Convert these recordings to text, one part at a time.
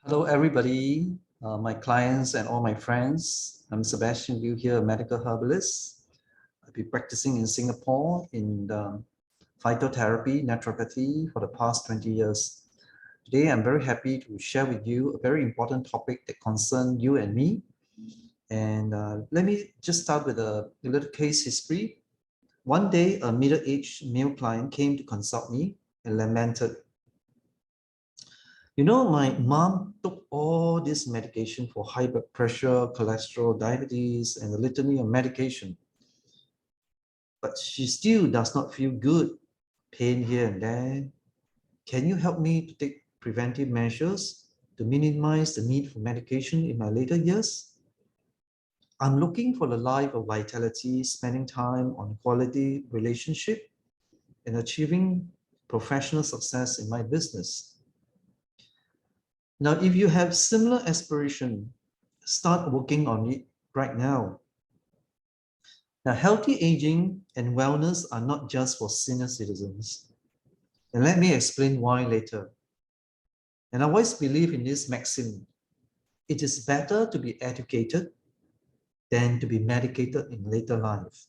Hello, everybody, my clients and all my friends. I'm Sebastian Liu here, a medical herbalist. I've been practicing in Singapore in phytotherapy, naturopathy for the past 20 years. Today, I'm very happy to share with you a very important topic that concerns you and me. And let me just start with a little case history. One day, a middle-aged male client came to consult me and lamented, "You know, my mom took all this medication for high blood pressure, cholesterol, diabetes, and a litany of medication. But she still does not feel good, pain here and there. Can you help me to take preventive measures to minimize the need for medication in my later years? I'm looking for the life of vitality, spending time on quality relationship, and achieving professional success in my business." Now, if you have similar aspiration, start working on it right now. Now, healthy aging and wellness are not just for senior citizens. And let me explain why later. And I always believe in this maxim: it is better to be educated than to be medicated in later life.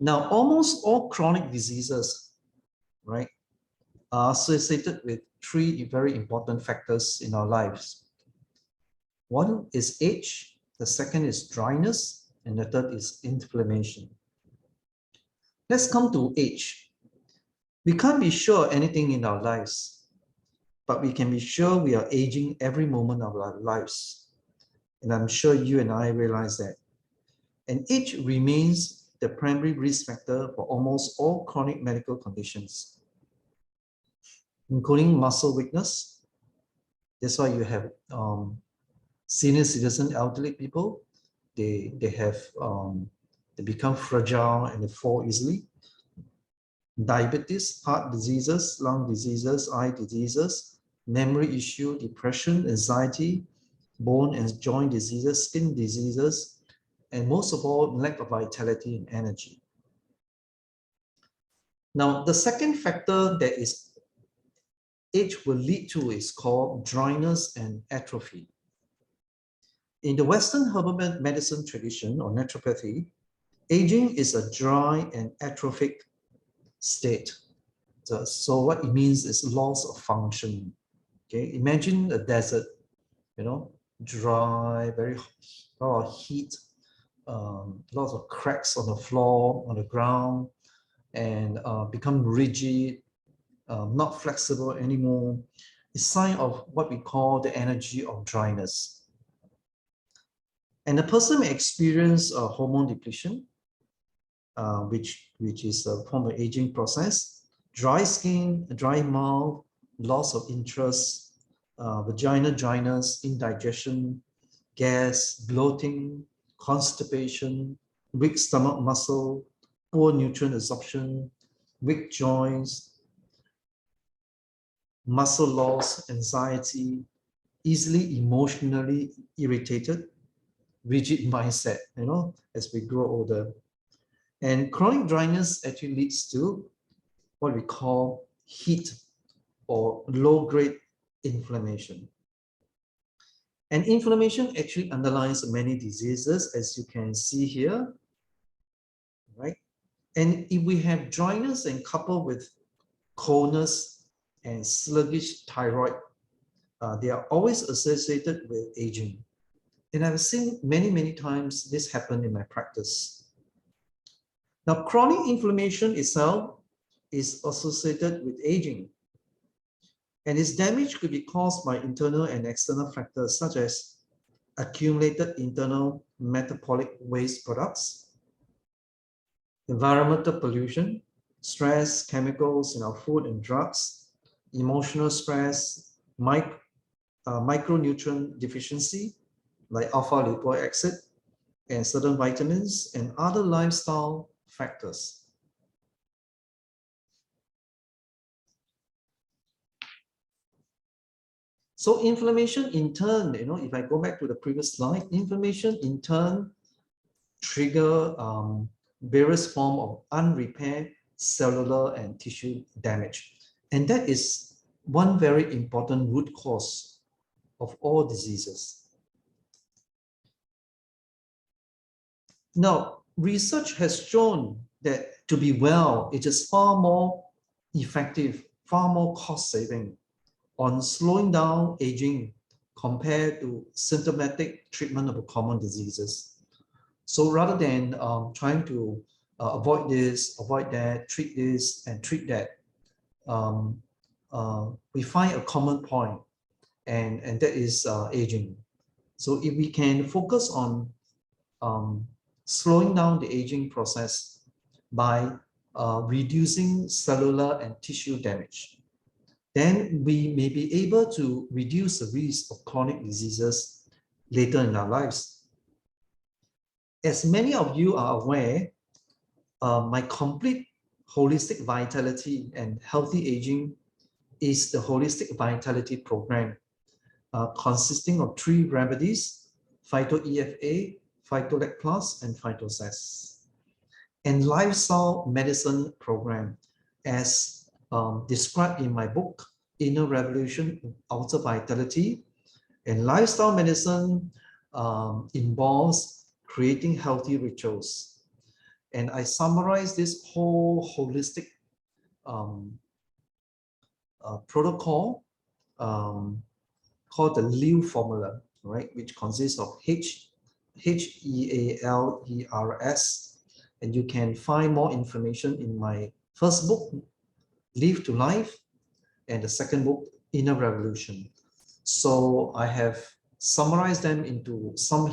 Now, almost all chronic diseases, right, are associated with three very important factors in our lives. One is age, the second is dryness, and the third is inflammation. Let's come to age. We can't be sure anything in our lives, but we can be sure we are aging every moment of our lives. And I'm sure you and I realize that. And age remains the primary risk factor for almost all chronic medical conditions, including muscle weakness. That's why you have senior citizen, elderly people. They become fragile and they fall easily. Diabetes, heart diseases, lung diseases, eye diseases, memory issue, depression, anxiety, bone and joint diseases, skin diseases, and most of all, lack of vitality and energy. Now, the second factor that is age will lead to is called dryness and atrophy. In the Western herbal medicine tradition or naturopathy, aging is a dry and atrophic state. So what it means is loss of function. Okay, imagine a desert, dry, very lot of heat, lots of cracks on the floor, on the ground, and become rigid, not flexible anymore. It's a sign of what we call the energy of dryness. And the person may experience a hormone depletion, which is a form of aging process, dry skin, dry mouth, loss of interest, vaginal dryness, indigestion, gas, bloating, constipation, weak stomach muscle, poor nutrient absorption, weak joints, muscle loss, anxiety, easily emotionally irritated, rigid mindset, as we grow older. And chronic dryness actually leads to what we call heat or low-grade inflammation. And inflammation actually underlies many diseases, as you can see here, right? And if we have dryness and coupled with coldness and sluggish thyroid, they are always associated with aging. And I've seen many times this happen in my practice. Now, chronic inflammation itself is associated with aging. And its damage could be caused by internal and external factors such as accumulated internal metabolic waste products, environmental pollution, stress, chemicals in our food and drugs, emotional stress, micronutrient deficiency like alpha-lipoic acid and certain vitamins, and other lifestyle factors. So inflammation in turn, if I go back to the previous slide, inflammation in turn trigger various forms of unrepaired cellular and tissue damage. And that is one very important root cause of all diseases. Now, research has shown that to be well, it is far more effective, far more cost-saving on slowing down aging compared to symptomatic treatment of common diseases. So rather than trying to avoid this, avoid that, treat this, and treat that, we find a common point, and that is aging. So if we can focus on slowing down the aging process by reducing cellular and tissue damage, then we may be able to reduce the risk of chronic diseases later in our lives. As many of you are aware, my complete holistic vitality and healthy aging is the holistic vitality program, consisting of 3 remedies: Phyto-EFA, Phytolec Plus, and Phytocess, and lifestyle medicine program, as described in my book, Inner Revolution, Outer Vitality. And lifestyle medicine involves creating healthy rituals. And I summarize this whole holistic protocol called the Liu formula, right? Which consists of HEALERS. And you can find more information in my first book, Live to Life, and the second book, Inner Revolution. So I have summarized them into some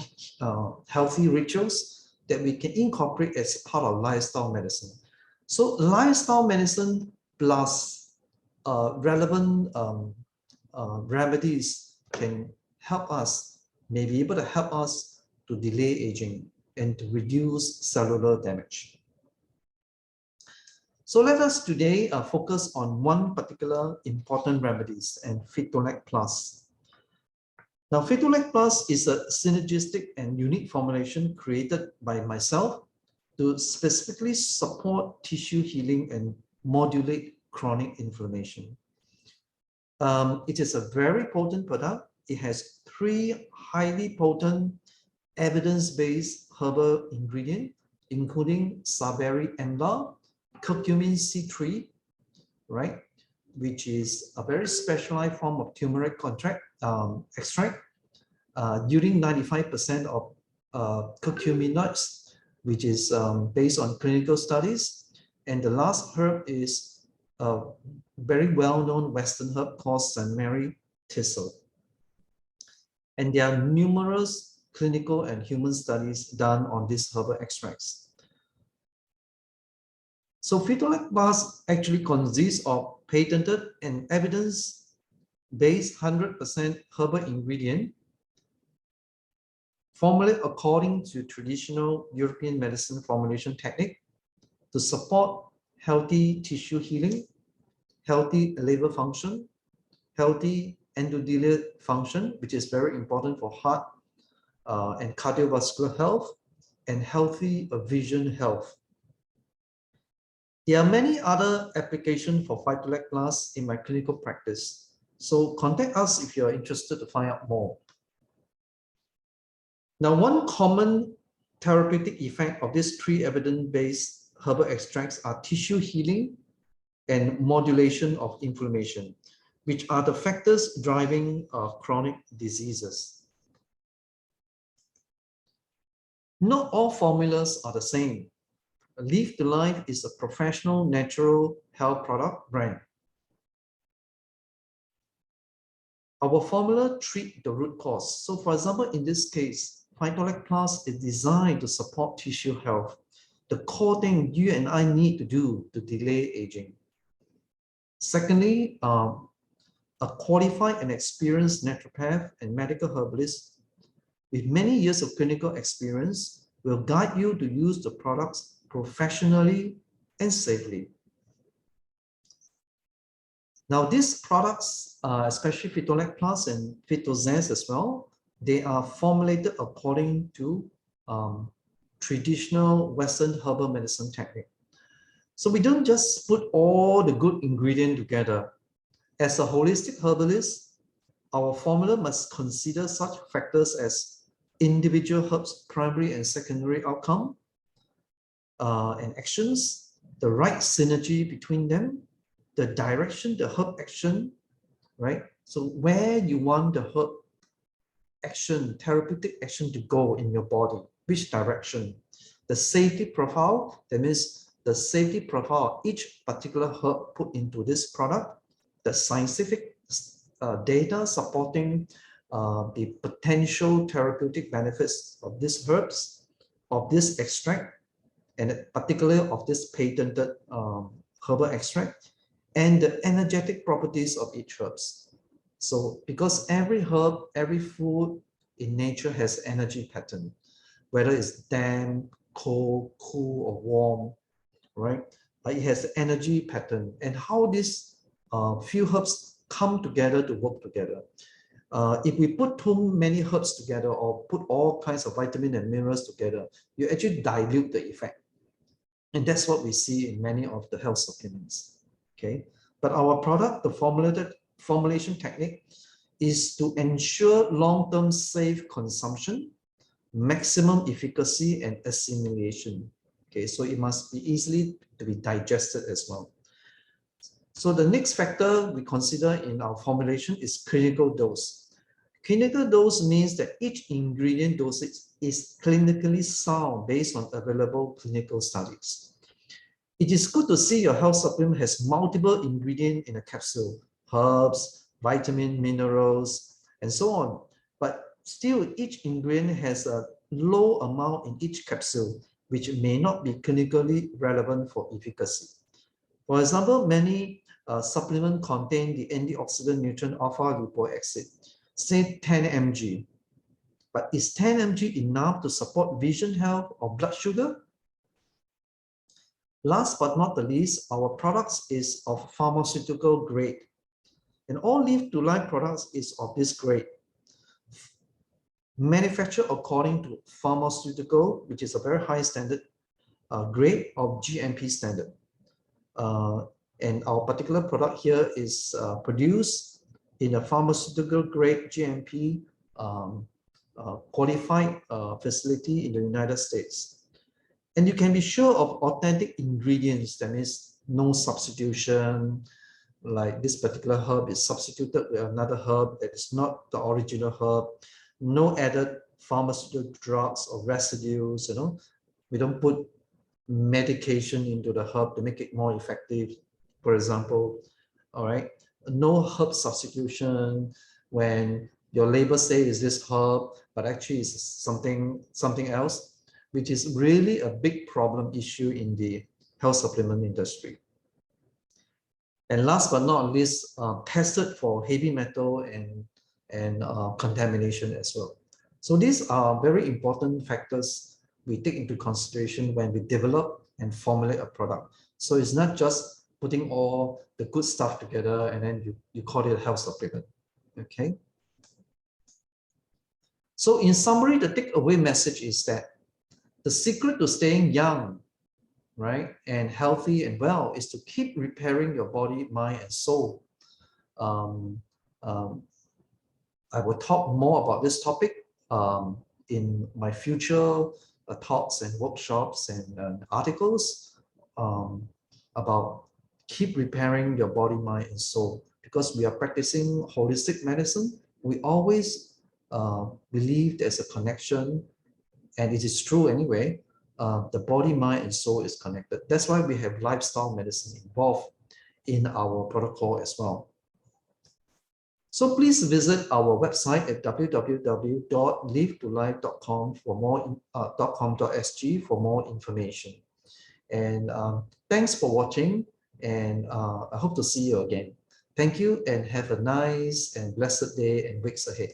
healthy rituals that we can incorporate as part of lifestyle medicine. So lifestyle medicine plus relevant remedies can help us, may be able to help us to delay aging and to reduce cellular damage. So let us today focus on one particular important remedies, and Phytolec Plus. Now, Phytolec Plus is a synergistic and unique formulation created by myself to specifically support tissue healing and modulate chronic inflammation. It is a very potent product. It has 3 highly potent evidence-based herbal ingredients, including Saberi amla, curcumin C3, right, which is a very specialized form of turmeric extract, yielding 95% of curcuminoids, which is based on clinical studies. And the last herb is a very well-known Western herb called St. Mary Thistle. And there are numerous clinical and human studies done on these herbal extracts. So Phytolec Plus actually consists of patented and evidence-based 100% herbal ingredient formulated according to traditional European medicine formulation technique to support healthy tissue healing, healthy liver function, healthy endothelial function, which is very important for heart and cardiovascular health, and healthy vision health. There are many other applications for Phytolec Plus in my clinical practice. So contact us if you're interested to find out more. Now, one common therapeutic effect of these 3 evidence-based herbal extracts are tissue healing and modulation of inflammation, which are the factors driving chronic diseases. Not all formulas are the same. Live to Life is a professional natural health product brand. Our formula treats the root cause. So for example, in this case, Phytolec Plus is designed to support tissue health, the core thing you and I need to do to delay aging. Secondly, a qualified and experienced naturopath and medical herbalist with many years of clinical experience will guide you to use the products professionally and safely. Now, these products, especially Phytolec Plus and Phytozest as well, they are formulated according to traditional Western herbal medicine technique. So we don't just put all the good ingredients together. As a holistic herbalist, our formula must consider such factors as individual herbs' primary and secondary outcome and actions, the right synergy between them, the direction, the herb action, right? So where you want the herb action, therapeutic action to go in your body, which direction, the safety profile, that means the safety profile of each particular herb put into this product, the scientific data supporting the potential therapeutic benefits of these herbs, of this extract, and particularly of this patented herbal extract, and the energetic properties of each herbs. So because every herb, every food in nature has energy pattern, whether it's damp, cold, cool, or warm, right? But it has energy pattern, and how these few herbs come together to work together. If we put too many herbs together or put all kinds of vitamin and minerals together, you actually dilute the effect. And that's what we see in many of the health supplements. Okay, but our product, the formulation technique, is to ensure long-term safe consumption, maximum efficacy, and assimilation. Okay, so it must be easily to be digested as well. So the next factor we consider in our formulation is clinical dose. Clinical dose means that each ingredient dosage is clinically sound based on available clinical studies. It is good to see your health supplement has multiple ingredients in a capsule, herbs, vitamin, minerals, and so on. But still, each ingredient has a low amount in each capsule, which may not be clinically relevant for efficacy. For example, many supplements contain the antioxidant nutrient alpha-lipoic acid, say 10 mg. But is 10 mg enough to support vision health or blood sugar? Last but not the least, our products is of pharmaceutical grade. And all Live to Life products is of this grade. Manufactured according to pharmaceutical, which is a very high standard grade of GMP standard. And our particular product here is produced in a pharmaceutical grade GMP qualified facility in the United States. And you can be sure of authentic ingredients, that means no substitution, like this particular herb is substituted with another herb that is not the original herb, no added pharmaceutical drugs or residues, we don't put medication into the herb to make it more effective, for example, all right? No herb substitution when your label says is this herb, but actually it's something else, which is really a big problem issue in the health supplement industry. And last but not least, tested for heavy metal and contamination as well. So these are very important factors we take into consideration when we develop and formulate a product. So it's not just putting all the good stuff together and then you call it a health supplement, okay? So in summary, the takeaway message is that the secret to staying young, right, and healthy and well is to keep repairing your body, mind, and soul. I will talk more about this topic in my future talks and workshops and articles about keep repairing your body, mind, and soul. Because we are practicing holistic medicine, we always believe there's a connection, and it is true anyway. The body, mind, and soul is connected. That's why we have lifestyle medicine involved in our protocol as well. So please visit our website at www.livetolife.com for more .com.sg for more information. And thanks for watching, and I hope to see you again. Thank you, and have a nice and blessed day and weeks ahead.